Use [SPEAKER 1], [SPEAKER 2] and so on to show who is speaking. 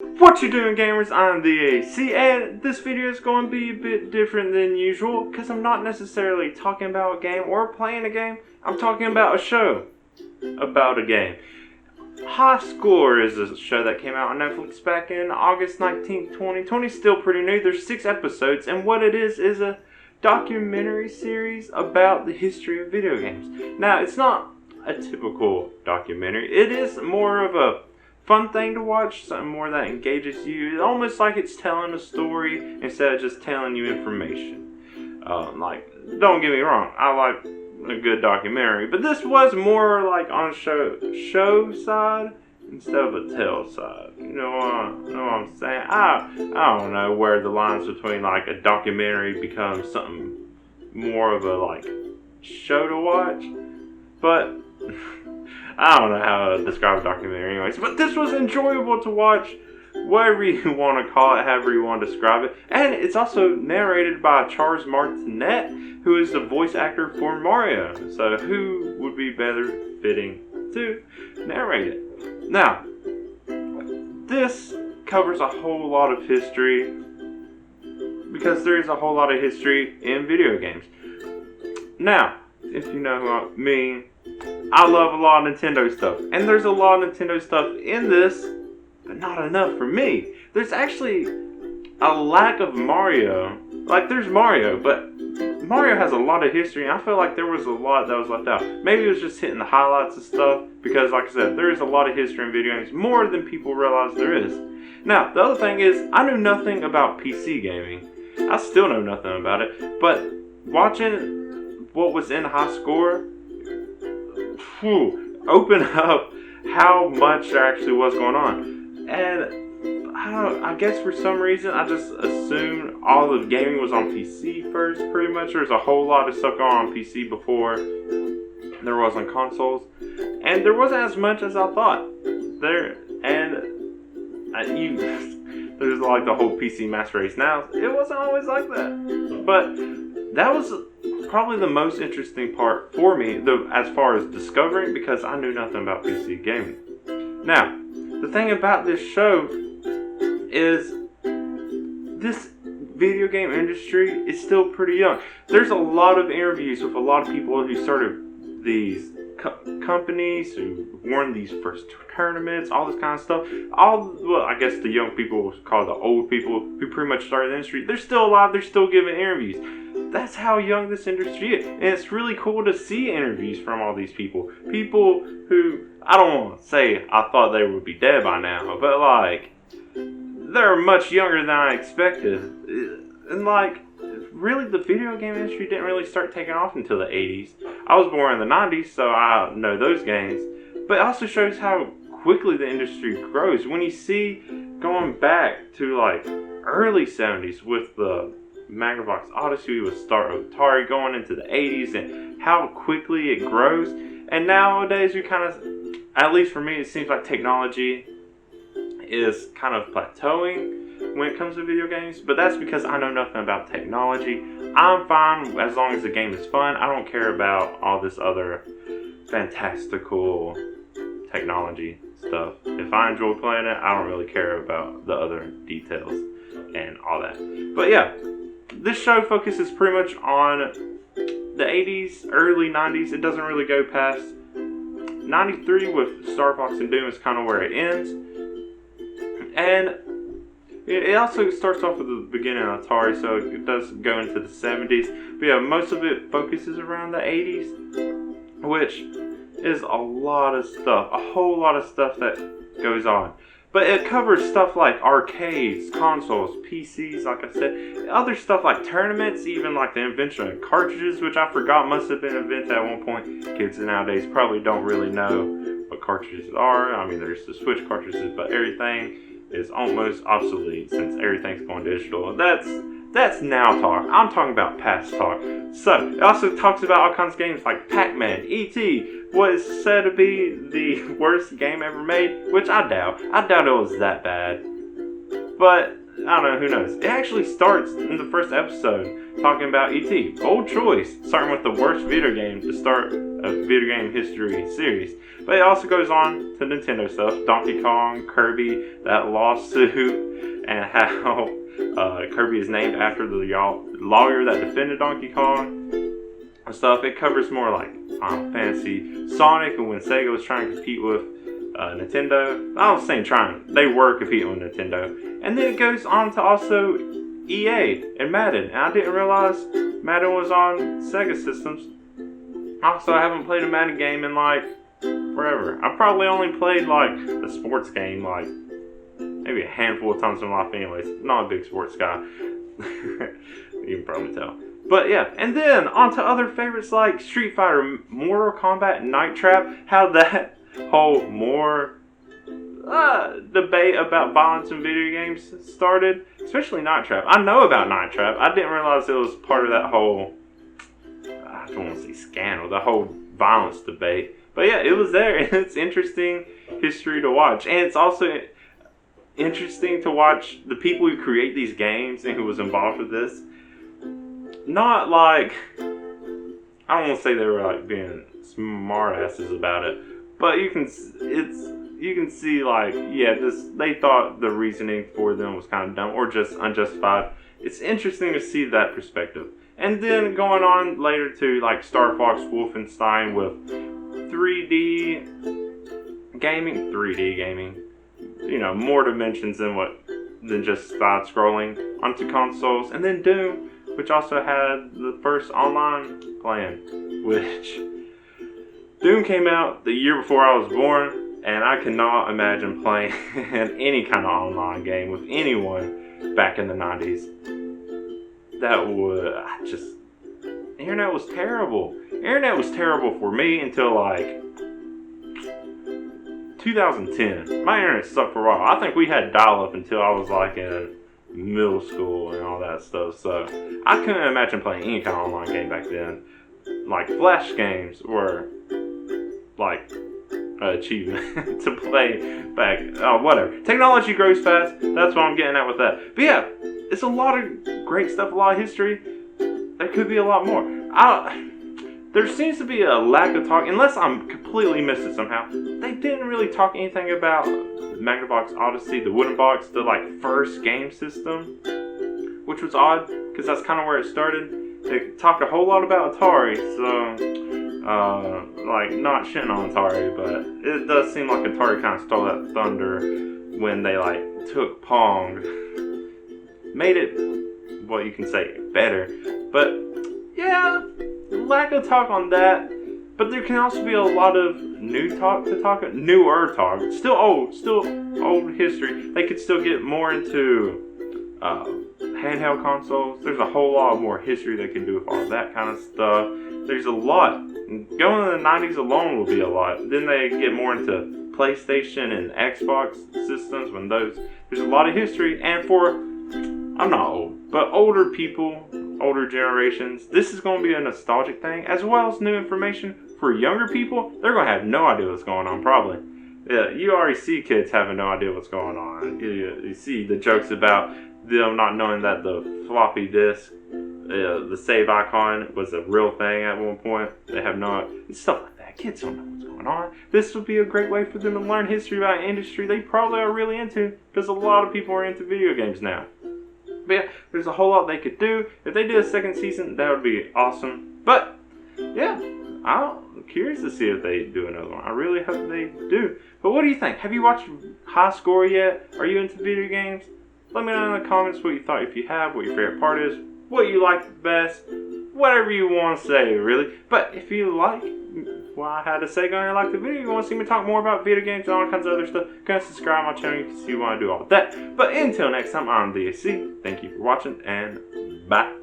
[SPEAKER 1] What you doing, gamers? I'm the AC, and this video is going to be a bit different than usual because I'm not necessarily talking about a game or playing a game. I'm talking about a show about a game. High Score is a show that came out on Netflix back in August 19th, 2020. Still pretty new. There's 6 episodes, and what it is a documentary series about the history of video games. Now, it's not a typical documentary. It is more of a fun thing to watch, something more that engages you. It's almost like it's telling a story instead of just telling you information. Don't get me wrong, I like a good documentary, but this was more like on show side instead of a tell side. You know what I'm saying? I don't know where the lines between like a documentary becomes something more of a show to watch, but I don't know how to describe a documentary anyways, but this was enjoyable to watch, whatever you want to call it, however you want to describe it. And it's also narrated by Charles Martinet, who is the voice actor for Mario. So who would be better fitting to narrate it? Now, this covers a whole lot of history, because there is a whole lot of history in video games. Now, if you know who I mean, I love a lot of Nintendo stuff, and there's a lot of Nintendo stuff in this, but not enough for me. There's actually a lack of Mario. There's Mario, but Mario has a lot of history, and I feel like there was a lot that was left out. Maybe it was just hitting the highlights of stuff, because like I said, there is a lot of history in video games, more than people realize there is. Now, the other thing is, I knew nothing about PC gaming. I still know nothing about it, but watching what was in High Score, open up how much there actually was going on. And I guess for some reason I just assumed all the gaming was on PC first, pretty much. There's a whole lot of stuff going on PC before there was on consoles, and there wasn't as much as I thought there. And there's like the whole PC master race. Now, it wasn't always like that, but that was probably the most interesting part for me, as far as discovering, because I knew nothing about PC gaming. Now, the thing about this show is this video game industry is still pretty young. There's a lot of interviews with a lot of people who started these companies, who won these first tournaments, all this kind of stuff. I guess the young people call the old people who pretty much started the industry. They're still alive. They're still giving interviews. That's how young this industry is. And it's really cool to see interviews from all these people. People who, I don't want to say I thought they would be dead by now, but they're much younger than I expected. And really the video game industry didn't really start taking off until the 80s. I was born in the 90s, so I know those games. But it also shows how quickly the industry grows. When you see going back to early 70s with the Magnavox Odyssey, with start of Atari, going into the 80s, and how quickly it grows. And nowadays we kind of, at least for me, it seems like technology is kind of plateauing when it comes to video games, but that's because I know nothing about technology. I'm fine as long as the game is fun. I don't care about all this other fantastical technology stuff. If I enjoy playing it, I don't really care about the other details and all that. But yeah, this show focuses pretty much on the 80s, early 90s. It doesn't really go past 93 with Star Fox and Doom is kind of where it ends. And it also starts off with the beginning of Atari, so it does go into the 70s. But yeah, most of it focuses around the 80s, which is a lot of stuff, a whole lot of stuff that goes on. But it covers stuff like arcades, consoles, PCs, like I said, other stuff like tournaments, even like the invention of cartridges, which I forgot must have been invented at one point. Kids nowadays probably don't really know what cartridges are. I mean, there's the Switch cartridges, but everything is almost obsolete since everything's going digital. That's now talk. I'm talking about past talk. So, it also talks about all kinds of games like Pac-Man, E.T., what is said to be the worst game ever made, which I doubt. I doubt it was that bad. But I don't know, who knows. It actually starts in the first episode talking about E.T. Bold choice, starting with the worst video game to start a video game history series. But it also goes on to Nintendo stuff, Donkey Kong, Kirby, that lawsuit, and how Kirby is named after the lawyer that defended Donkey Kong and stuff. It covers more like fantasy, Sonic, and when Sega was trying to compete with Nintendo. I was saying trying. They were competing with Nintendo. And then it goes on to also EA and Madden. And I didn't realize Madden was on Sega systems. Also, I haven't played a Madden game in like forever. I probably only played like a sports game like maybe a handful of times in my life anyways. Not a big sports guy. You can probably tell. But yeah, and then on to other favorites like Street Fighter, Mortal Kombat, Night Trap. How that whole more debate about violence in video games started, especially Night Trap. I know about Night Trap. I didn't realize it was part of that whole, I don't want to say scandal, the whole violence debate. But yeah, it was there, and it's interesting history to watch. And it's also interesting to watch the people who create these games and who was involved with this. Not like, I don't want to say they were like being smartasses about it, but you can see like, yeah, they thought the reasoning for them was kind of dumb or just unjustified. It's interesting to see that perspective. And then going on later to like Star Fox Wolfenstein with 3D gaming, you know, more dimensions than just side scrolling onto consoles. And then Doom, which also had the first online playing, which Doom came out the year before I was born, and I cannot imagine playing any kind of online game with anyone back in the 90s. That would internet was terrible. Internet was terrible for me until like 2010. My internet sucked for a while. I think we had dial-up until I was like in middle school and all that stuff. So I couldn't imagine playing any kind of online game back then. Like flash games were like an achievement to play back. Whatever. Technology grows fast. That's what I'm getting at with that. But yeah, it's a lot of great stuff, a lot of history. There could be a lot more. There seems to be a lack of talk, unless I'm completely missed it somehow. They didn't really talk anything about Magnavox Odyssey, the wooden box, the like first game system, which was odd because that's kind of where it started. They talked a whole lot about Atari, so like not shitting on Atari, but it does seem like Atari kind of stole that thunder when they like took Pong, made it what you can say better, but yeah, lack of talk on that. But there can also be a lot of newer talk, still old history. They could still get more into handheld consoles. There's a whole lot more history they can do with all that kind of stuff. There's a lot. Going to the 90s alone will be a lot. Then they get more into PlayStation and Xbox systems when there's a lot of history. And for, I'm not old, but older people, older generations, this is going to be a nostalgic thing as well as new information. For younger people, they're going to have no idea what's going on probably. Yeah, you already see kids having no idea what's going on. You see the jokes about them not knowing that the floppy disk, the save icon was a real thing at one point. They have no, stuff like that. Kids don't know what's going on. This would be a great way for them to learn history about an industry they probably are really into, because a lot of people are into video games now. But yeah, there's a whole lot they could do. If they did a second season, that would be awesome. But yeah, I'm curious to see if they do another one. I really hope they do. But what do you think? Have you watched High Score yet? Are you into video games? Let me know in the comments what you thought, if you have, what your favorite part is, what you like the best, whatever you want to say, really. But if you like what I had to say going and like the video, you want to see me talk more about video games and all kinds of other stuff, go and subscribe to my channel. You can see why I do all that. But until next time, I'm DAC. Thank you for watching, and bye.